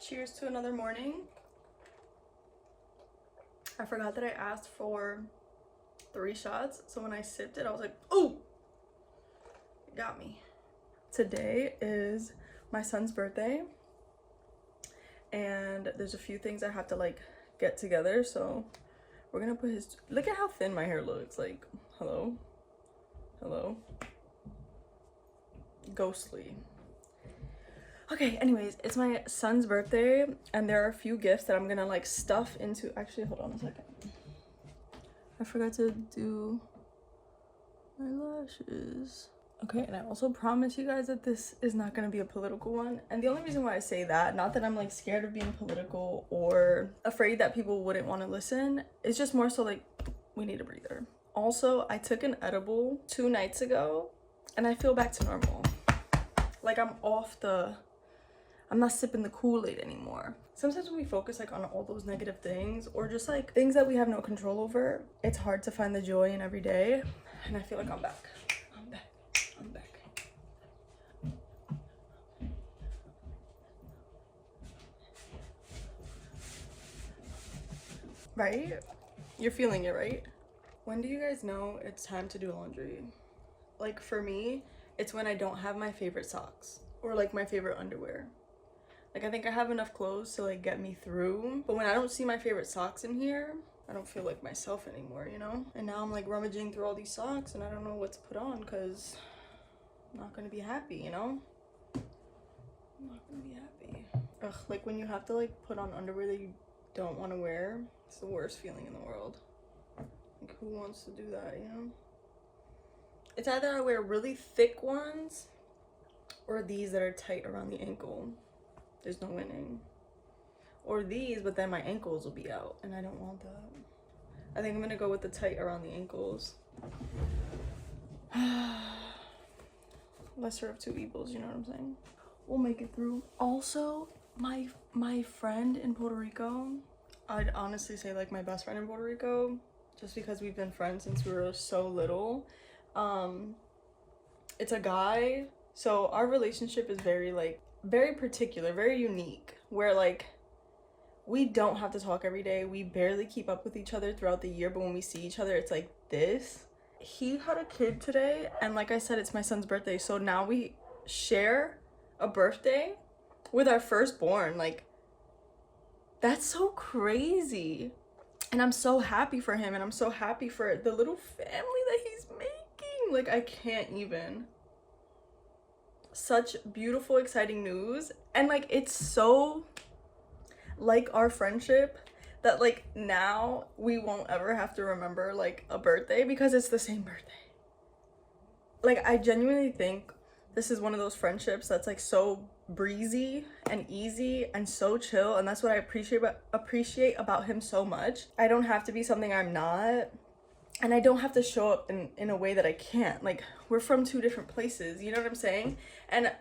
Cheers to another morning. I forgot that I asked for 3 shots, so when I sipped it, I was like, ooh, it got me. Today is my son's birthday, and there's a few things I have to like get together, so we're gonna put his, look at how thin my hair looks, like, hello, ghostly. Okay, anyways, it's my son's birthday, and there are a few gifts that I'm gonna like stuff into. Actually, hold on a second. I forgot to do my lashes. Okay, and I also promise you guys that this is not gonna be a political one. And the only reason why I say that, not that I'm like scared of being political or afraid that people wouldn't want to listen, it's just more so like we need a breather. Also, I took an edible 2 nights ago, and I feel back to normal. Like I'm not sipping the Kool-Aid anymore. Sometimes when we focus like on all those negative things or just like things that we have no control over, it's hard to find the joy in every day. And I feel like I'm back. I'm back. Right? You're feeling it, right? When do you guys know it's time to do laundry? Like for me, it's when I don't have my favorite socks or like my favorite underwear. Like, I think I have enough clothes to like get me through, but when I don't see my favorite socks in here, I don't feel like myself anymore, you know? And now I'm like rummaging through all these socks and I don't know what to put on because I'm not gonna be happy, you know? I'm not gonna be happy. Ugh, like when you have to like put on underwear that you don't want to wear, it's the worst feeling in the world. Like, who wants to do that, you know? It's either I wear really thick ones or these that are tight around the ankle. There's no winning. Or these, but then my ankles will be out, and I don't want that. I think I'm gonna go with the tight around the ankles. Lesser of 2 evils, you know what I'm saying? We'll make it through. Also, my friend in Puerto Rico, I'd honestly say like my best friend in Puerto Rico, just because we've been friends since we were so little. It's a guy, so our relationship is very particular, very unique, where like we don't have to talk every day. We barely keep up with each other throughout the year, but when we see each other, it's like this. He had a kid today, and like I said, it's my son's birthday, so now we share a birthday with our firstborn. Like, that's so crazy. And I'm so happy for him, and I'm so happy for the little family that he's making. Like, I can't even. Such beautiful, exciting news. And like, it's so like our friendship that like now we won't ever have to remember like a birthday because it's the same birthday. Like, I genuinely think this is one of those friendships that's like so breezy and easy and so chill, and that's what I appreciate about him so much. I don't have to be something I'm not, and I don't have to show up in a way that I can't. Like, we're from 2 different places, you know what I'm saying? And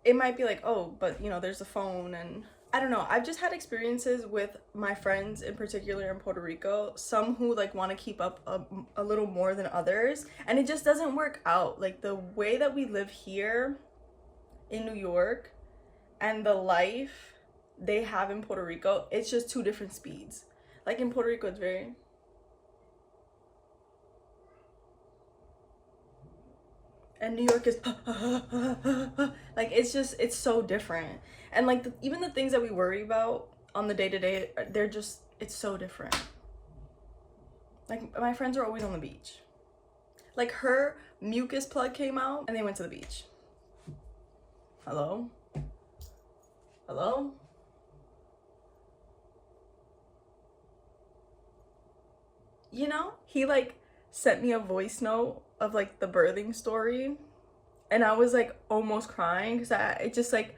it might be like, oh, but you know, there's a phone, and I don't know. I've just had experiences with my friends in particular in Puerto Rico, some who like want to keep up a little more than others, and it just doesn't work out. Like, the way that we live here in New York and the life they have in Puerto Rico, it's just 2 different speeds. Like, in Puerto Rico, it's very... and New York is like, it's so different. And like even the things that we worry about on the day-to-day, it's so different. Like, my friends are always on the beach. Like, her mucus plug came out and they went to the beach. Hello? You know, he like sent me a voice note of like the birthing story, and I was like almost crying because it just like,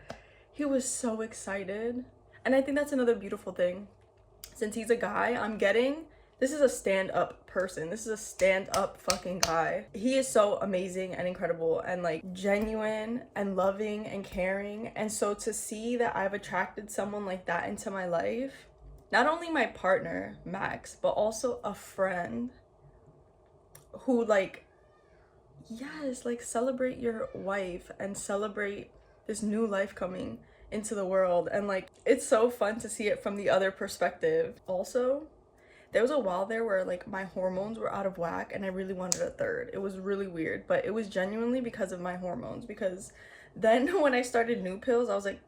he was so excited. And I think that's another beautiful thing. Since he's a guy, this is a stand-up person. This is a stand-up fucking guy. He is so amazing and incredible and like genuine and loving and caring. And so to see that I've attracted someone like that into my life, not only my partner, Max, but also a friend who like, yes, like, celebrate your wife and celebrate this new life coming. into the world, and like it's so fun to see it from the other perspective. Also, there was a while there where like my hormones were out of whack and I really wanted a third. It was really weird, but it was genuinely because of my hormones, because then when I started new pills, I was like,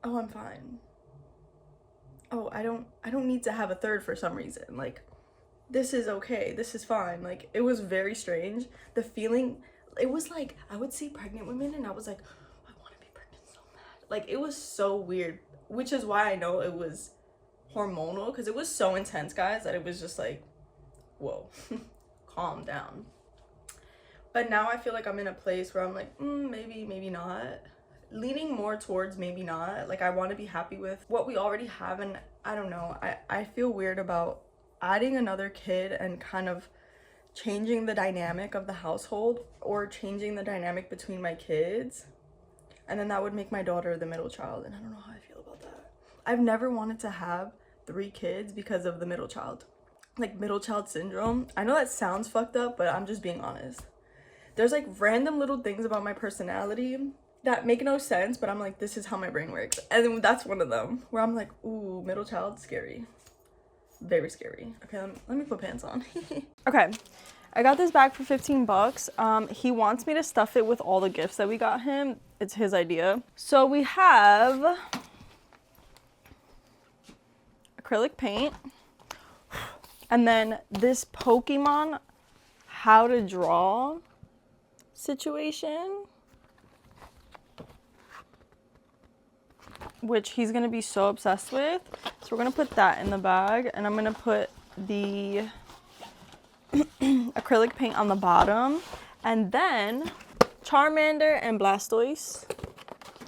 oh, I'm fine. Oh, I don't need to have a third for some reason. Like, this is okay. This is fine. Like, it was very strange. The feeling, it was like I would see pregnant women and I was like, I want to be pregnant so bad. Like, it was so weird, which is why I know it was hormonal, because it was so intense, guys, that it was just like, whoa, calm down. But now I feel like I'm in a place where I'm like, maybe not. Leaning more towards maybe not. Like, I want to be happy with what we already have, and I don't know. I feel weird about adding another kid and kind of changing the dynamic of the household, or changing the dynamic between my kids, and then that would make my daughter the middle child, and I don't know how I feel about that. I've never wanted to have 3 kids because of the middle child, like middle child syndrome. I know that sounds fucked up, but I'm just being honest. There's like random little things about my personality that make no sense, but I'm like, this is how my brain works, and that's one of them where I'm like, ooh, middle child, scary. Very scary. Okay, let me put pants on. Okay, I got this bag for 15 bucks. He wants me to stuff it with all the gifts that we got him. It's his idea. So we have acrylic paint, and then this Pokemon how to draw situation, which he's gonna be so obsessed with. So we're gonna put that in the bag, and I'm gonna put the acrylic paint on the bottom, and then Charmander and Blastoise.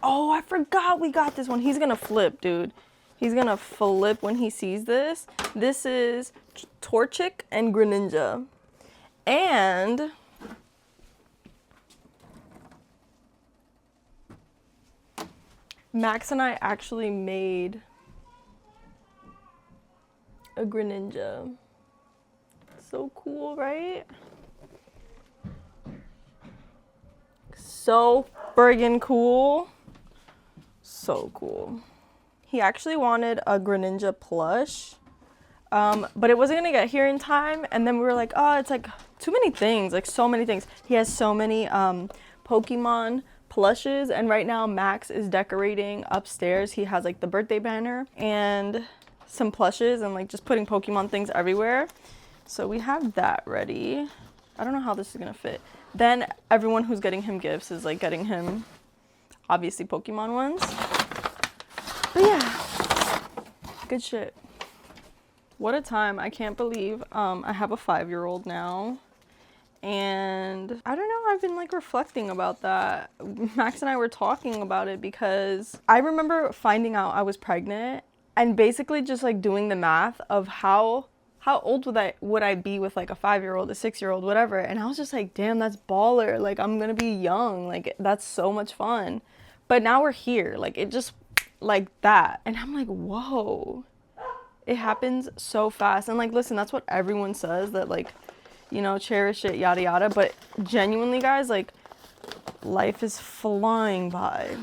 Oh, I forgot we got this one. He's gonna flip, dude. He's gonna flip when he sees this. This is Torchic and Greninja. And Max and I actually made a Greninja. So cool, right? So friggin' cool. So cool. He actually wanted a Greninja plush, but it wasn't gonna get here in time. And then we were like, oh, it's like too many things, like so many things. He has so many Pokemon plushes, and right now Max is decorating upstairs. He has like the birthday banner and some plushes and like just putting Pokemon things everywhere. So we have that ready. I don't know how this is gonna fit. Then everyone who's getting him gifts is like getting him obviously Pokemon ones. But yeah, good shit. What a time. I can't believe I have a 5-year-old now. And I don't know, I've been like reflecting about that. Max and I were talking about it because I remember finding out I was pregnant and basically just like doing the math of how old would I be with like a 5-year-old, a 6-year-old, whatever. And I was just like, damn, that's baller. Like, I'm gonna be young. Like, that's so much fun. But now we're here. Like, it just like that. And I'm like, whoa. It happens so fast. And like, listen, that's what everyone says, that like, you know, cherish it, yada yada. But genuinely, guys, like, life is flying by.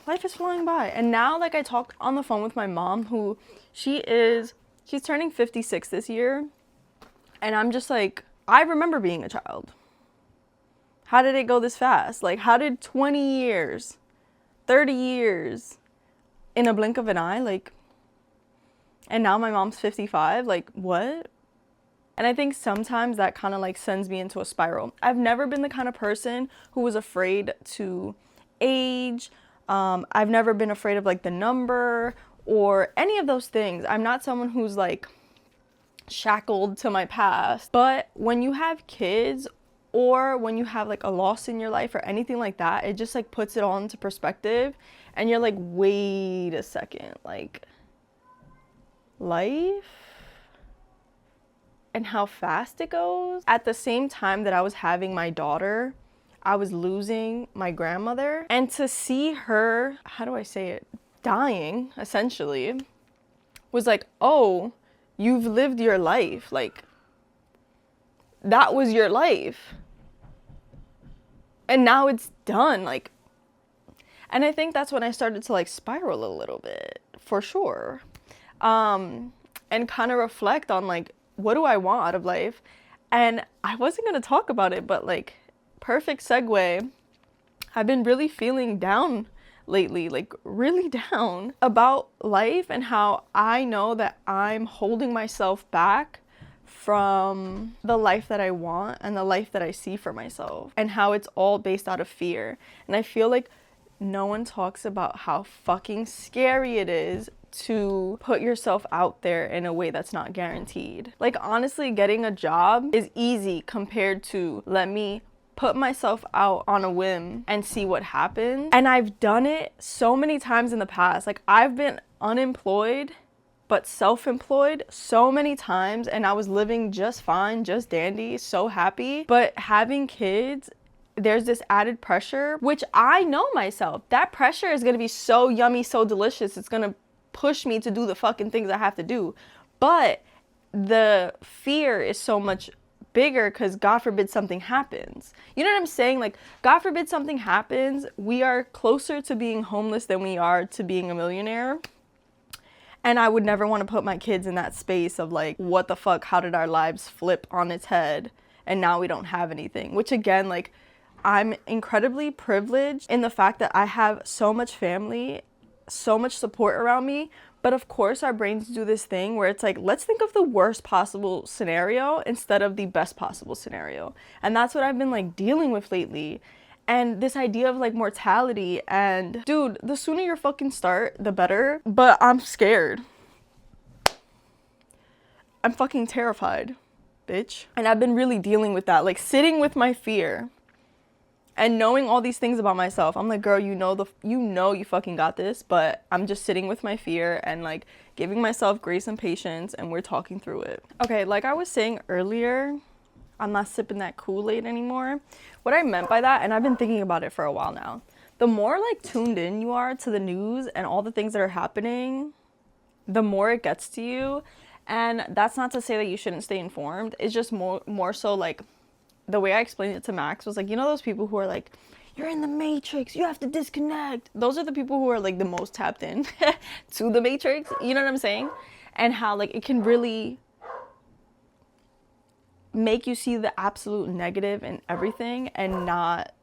Life is flying by. And now, like, I talked on the phone with my mom, who she's turning 56 this year. And I'm just like, I remember being a child. How did it go this fast? Like, how did 20 years, 30 years in a blink of an eye, like, and now my mom's 55, like, what? And I think sometimes that kind of like sends me into a spiral. I've never been the kind of person who was afraid to age. I've never been afraid of like the number or any of those things. I'm not someone who's like shackled to my past. But when you have kids, or when you have like a loss in your life or anything like that, it just like puts it all into perspective. And you're like, wait a second, like, life and how fast it goes. At the same time that I was having my daughter, I was losing my grandmother. And to see her, how do I say it, dying, essentially, was like, oh, you've lived your life. Like, that was your life. And now it's done. Like, And I think that's when I started to like spiral a little bit, for sure. And kind of reflect on like, what do I want out of life? And I wasn't going to talk about it, but like, perfect segue. I've been really feeling down lately, like really down about life, and how I know that I'm holding myself back from the life that I want and the life that I see for myself, and how it's all based out of fear. And I feel like no one talks about how fucking scary it is to put yourself out there in a way that's not guaranteed. Like, honestly, getting a job is easy compared to let me put myself out on a whim and see what happens. And I've done it so many times in the past. Like, I've been unemployed but self-employed so many times, and I was living just fine, just dandy, so happy. But having kids, there's this added pressure, which I know myself. That pressure is gonna be so yummy, so delicious. It's gonna push me to do the fucking things I have to do. But the fear is so much bigger because God forbid something happens. You know what I'm saying? Like, God forbid something happens, we are closer to being homeless than we are to being a millionaire. And I would never want to put my kids in that space of like, what the fuck, how did our lives flip on its head and now we don't have anything? Which again, like, I'm incredibly privileged in the fact that I have so much family, so much support around me. But of course our brains do this thing where it's like, let's think of the worst possible scenario instead of the best possible scenario. And that's what I've been like dealing with lately. And this idea of like mortality, and dude, the sooner you fucking start, the better. But I'm scared. I'm fucking terrified, bitch. And I've been really dealing with that, like sitting with my fear and knowing all these things about myself. I'm like, girl, you know you fucking got this, but I'm just sitting with my fear and like giving myself grace and patience, and we're talking through it. Okay, like I was saying earlier, I'm not sipping that Kool-Aid anymore. What I meant by that, and I've been thinking about it for a while now, the more like tuned in you are to the news and all the things that are happening, the more it gets to you. And that's not to say that you shouldn't stay informed. It's just more so like, the way I explained it to Max was like, you know those people who are like, you're in the matrix, you have to disconnect. Those are the people who are like the most tapped in to the matrix. You know what I'm saying? And how like it can really make you see the absolute negative in everything and not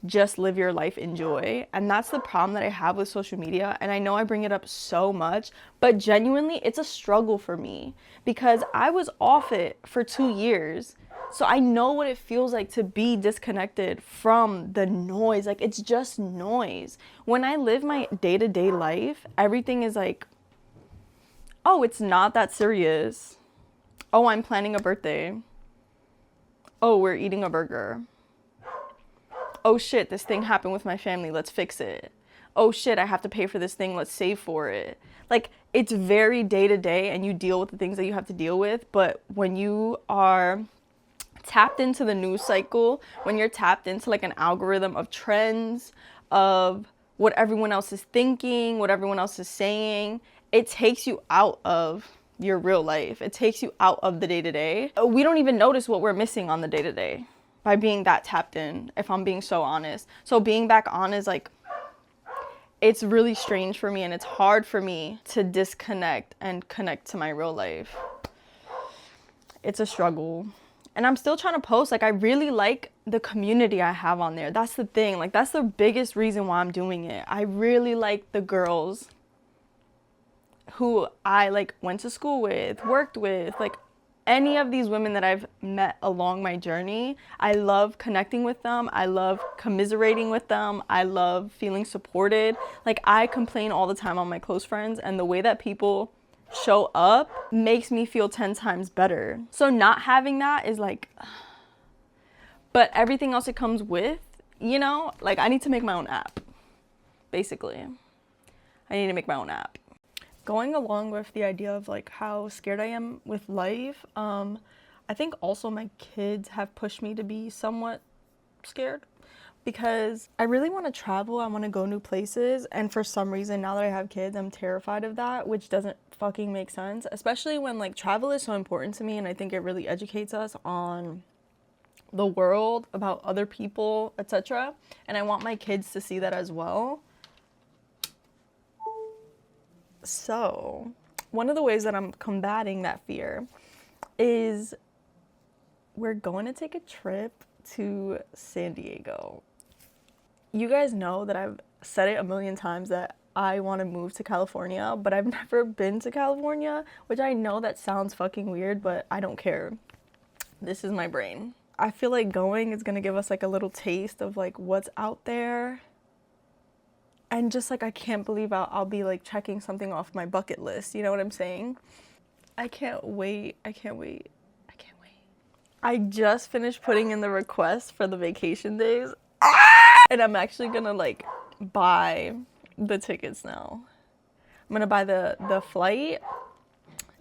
just live your life in joy. And that's the problem that I have with social media. And I know I bring it up so much, but genuinely it's a struggle for me because I was off it for 2 years. So I know what it feels like to be disconnected from the noise. Like, it's just noise. When I live my day-to-day life, everything is like, oh, it's not that serious. Oh, I'm planning a birthday. Oh, we're eating a burger. Oh shit, this thing happened with my family, let's fix it. Oh shit, I have to pay for this thing, let's save for it. Like, it's very day to day and you deal with the things that you have to deal with. But when you are tapped into the news cycle, when you're tapped into like an algorithm of trends, of what everyone else is thinking, what everyone else is saying, it takes you out of your real life. It takes you out of the day-to-day. We don't even notice what we're missing on the day-to-day by being that tapped in, if I'm being so honest. So being back on is like, it's really strange for me, and it's hard for me to disconnect and connect to my real life. It's a struggle. And I'm still trying to post. Like, I really like the community I have on there. That's the thing. Like, that's the biggest reason why I'm doing it. I really like the girls who I like went to school with, worked with, like any of these women that I've met along my journey. I love connecting with them. I love commiserating with them. I love feeling supported. Like, I complain all the time on my close friends, and the way that people show up makes me feel 10 times better. So not having that is like, but everything else it comes with, you know, like I need to make my own app, basically. I need to make my own app. Going along with the idea of like how scared I am with life, I think also my kids have pushed me to be somewhat scared, because I really want to travel. I want to go new places, and for some reason now that I have kids, I'm terrified of that, which doesn't fucking make sense, especially when like travel is so important to me, and I think it really educates us on the world, about other people, etc. And I want my kids to see that as well. So, one of the ways that I'm combating that fear is we're going to take a trip to San Diego. You guys know that I've said it a million times that I want to move to California, but I've never been to California, which I know that sounds fucking weird, but I don't care. This is my brain. I feel like going is going to give us like a little taste of like what's out there. And just like I can't believe I'll be like checking something off my bucket list. You know what I'm saying? I can't wait. I can't wait. I can't wait. I just finished putting in the request for the vacation days. And I'm actually gonna like buy the tickets now. I'm gonna buy the flight.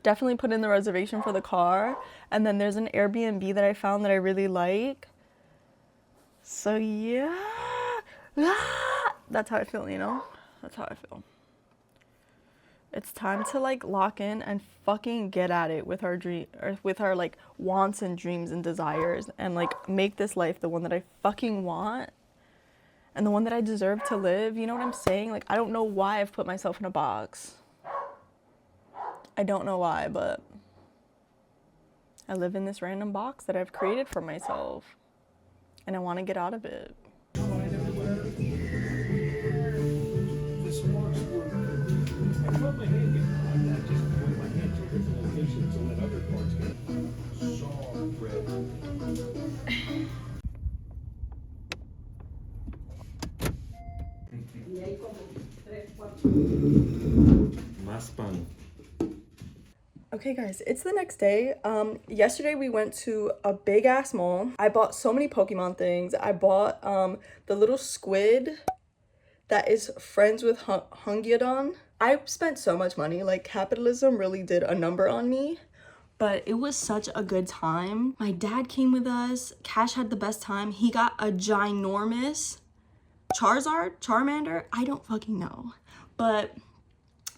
Definitely put in the reservation for the car. And then there's an Airbnb that I found that I really like. So yeah. That's how I feel, you know? That's how I feel. It's time to like lock in and fucking get at it with our dream, or with our like wants and dreams and desires, and like make this life the one that I fucking want and the one that I deserve to live. You know what I'm saying? Like, I don't know why I've put myself in a box. I don't know why, but I live in this random box that I've created for myself, and I want to get out of it. Más pan. Okay guys, it's the next day. Yesterday we went to a big ass mall. I bought so many Pokemon things. I bought the little squid that is friends with Hungyadon. I spent so much money. Like, capitalism really did a number on me. But it was such a good time. My dad came with us. Cash had the best time. He got a ginormous Charmander. I don't fucking know. But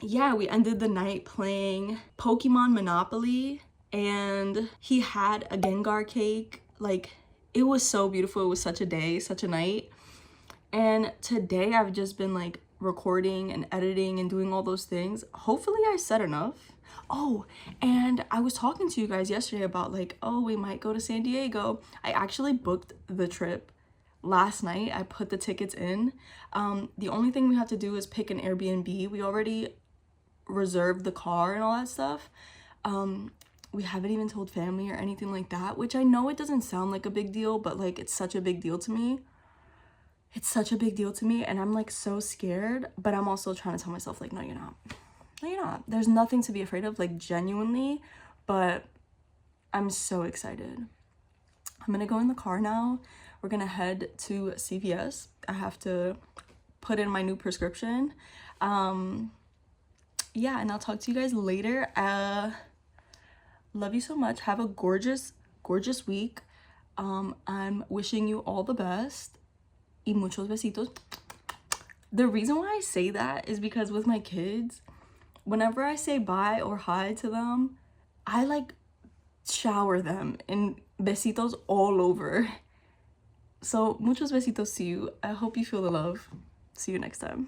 yeah, we ended the night playing Pokemon Monopoly, and he had a Gengar cake. Like, it was so beautiful. It was such a day, such a night. And today I've just been like recording and editing and doing all those things. Hopefully I said enough. Oh, and I was talking to you guys yesterday about like, oh, we might go to San Diego. I actually booked the trip last night. I put the tickets in. The only thing we have to do is pick an Airbnb. We already reserved the car and all that stuff. We haven't even told family or anything like that, which I know it doesn't sound like a big deal, but like it's such a big deal to me. It's such a big deal to me, and I'm like so scared, but I'm also trying to tell myself like, no, you're not. No, you're not. There's nothing to be afraid of, like, genuinely, but I'm so excited. I'm gonna go in the car now. We're gonna head to CVS. I have to put in my new prescription. Yeah, and I'll talk to you guys later. Love you so much. Have a gorgeous, gorgeous week. I'm wishing you all the best. Y muchos besitos. The reason why I say that is because with my kids, whenever I say bye or hi to them, I like shower them in besitos all over. So muchos besitos to you. I hope you feel the love. See you next time.